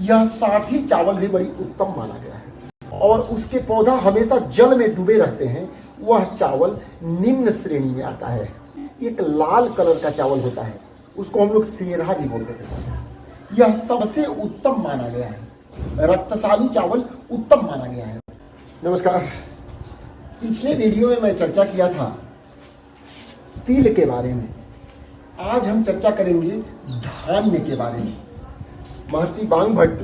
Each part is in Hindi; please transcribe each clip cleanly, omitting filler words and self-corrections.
यह साठी चावल भी बड़ी उत्तम माना गया है और उसके पौधा हमेशा जल में डूबे रहते हैं। वह चावल निम्न श्रेणी में आता है। एक लाल कलर का चावल होता है, उसको हम लोग सेरहा भी बोलते थे। यह सबसे उत्तम माना गया है। रक्तशाली चावल उत्तम माना गया है। नमस्कार। पिछले वीडियो में मैं चर्चा किया था तिल के बारे में। आज हम चर्चा करेंगे धान्य के बारे में। महर्षि वांगभट्ट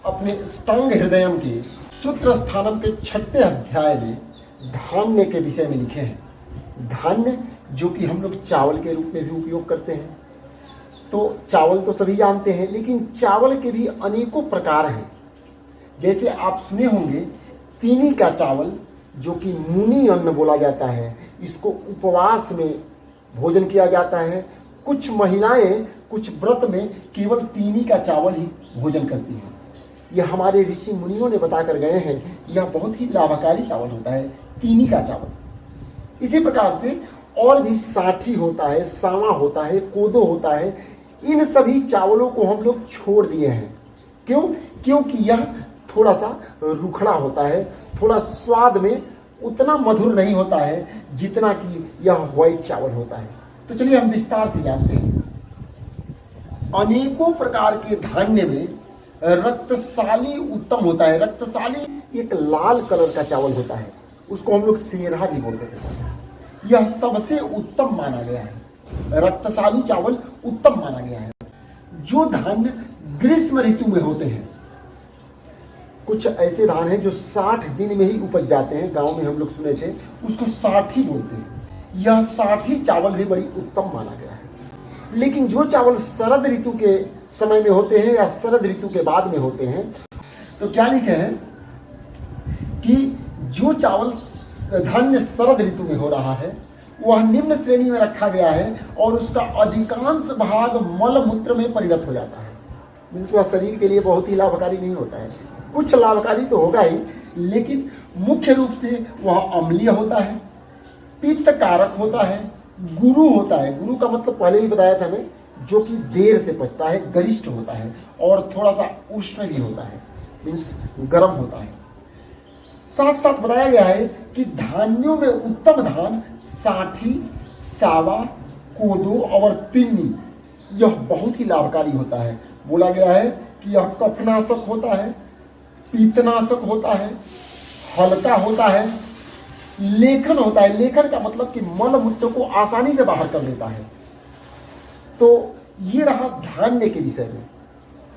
अपने अष्टांग हृदयम के सूत्र स्थानम के 6वें अध्याय में धान्य के विषय में लिखे हैं। धान्य जो कि हम लोग चावल के रूप में भी उपयोग करते हैं। तो चावल तो सभी जानते हैं, लेकिन चावल के भी अनेकों प्रकार हैं। जैसे आप सुने होंगे तीनी का चावल जो कि मुनि अन्न बोला जाता है। इसको उपवास में भोजन किया जाता है। कुछ महिलाएं कुछ व्रत में केवल तीनी का चावल ही भोजन करती हैं। यह हमारे ऋषि मुनियों ने बताकर गए हैं। यह बहुत ही लाभकारी चावल होता है, तीनी का चावल। इसी प्रकार से और भी साठी होता है, सावा होता है, कोदो होता है। इन सभी चावलों को हम लोग छोड़ दिए हैं। क्यों? क्योंकि यह थोड़ा सा रूखड़ा होता है, थोड़ा स्वाद में उतना मधुर नहीं होता है जितना कि यह व्हाइट चावल होता है। तो चलिए हम विस्तार से जानते हैं। अनेकों प्रकार के धान्य में रक्तशाली उत्तम होता है। रक्तशाली एक लाल कलर का चावल होता है, उसको हम लोग सेरहा भी बोलते थे। यह सबसे उत्तम माना गया है। रक्तशाली चावल उत्तम माना गया है। जो धान्य ग्रीष्म ऋतु में होते हैं, कुछ ऐसे धान हैं जो 60 दिन में ही उपज जाते हैं। गांव में हम लोग सुने थे, उसको साठी बोलते हैं। यह साठी चावल भी बड़ी उत्तम माना गया है। लेकिन जो चावल शरद ऋतु के समय में होते हैं या शरद ऋतु के बाद में होते हैं, तो क्या लिखे हैं कि जो चावल धान्य शरद ऋतु में हो रहा है वह निम्न श्रेणी में रखा गया है और उसका अधिकांश भाग मल मूत्र में परिणत हो जाता है। मीन्स वह शरीर के लिए बहुत ही लाभकारी नहीं होता है। कुछ लाभकारी तो होगा ही, लेकिन मुख्य रूप से वह अम्लीय होता है, पित्त कारक होता है, गुरु होता है। गुरु का मतलब पहले भी बताया था मैं, जो कि देर से पचता है, गरिष्ठ होता है और थोड़ा सा उष्ण भी होता है, मीन्स गर्म होता है। साथ साथ बताया गया है कि धान्यों में उत्तम धान साठी, सावा, कोदो और तिन्नी यह बहुत ही लाभकारी होता है। बोला गया है कि यह कफनाशक होता है, पीतनाशक होता है, हल्का होता है, लेखन होता है। लेखन का मतलब कि मल मूत्र को आसानी से बाहर कर देता है। तो ये रहा धान्य के विषय में।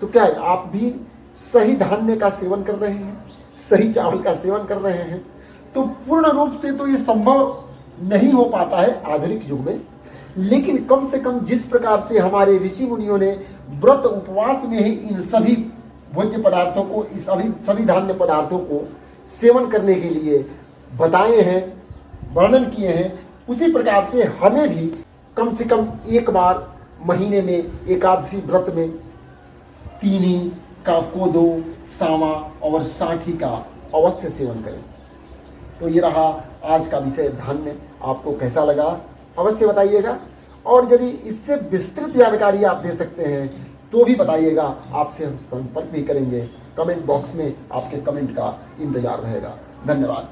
तो क्या है, आप भी सही धान्य का सेवन कर रहे हैं, सही चावल का सेवन कर रहे हैं? तो पूर्ण रूप से तो ये संभव नहीं हो पाता है आधुनिक युग में, लेकिन कम से कम जिस प्रकार से हमारे ऋषि मुनियों ने व्रत उपवास में ही इन सभी भोज्य पदार्थों को, इस सभी धान्य पदार्थों को सेवन करने के लिए बताए हैं, वर्णन किए हैं, उसी प्रकार से हमें भी कम से कम एक बार महीने में एकादशी व्रत में तीनी का, कोदो, सावा और साठी का अवश्य सेवन करें। तो ये रहा आज का विषय धान्य। आपको कैसा लगा अवश्य बताइएगा, और यदि इससे विस्तृत जानकारी आप दे सकते हैं तो भी बताइएगा। आपसे हम संपर्क भी करेंगे। कमेंट बॉक्स में आपके कमेंट का इंतजार रहेगा। धन्यवाद।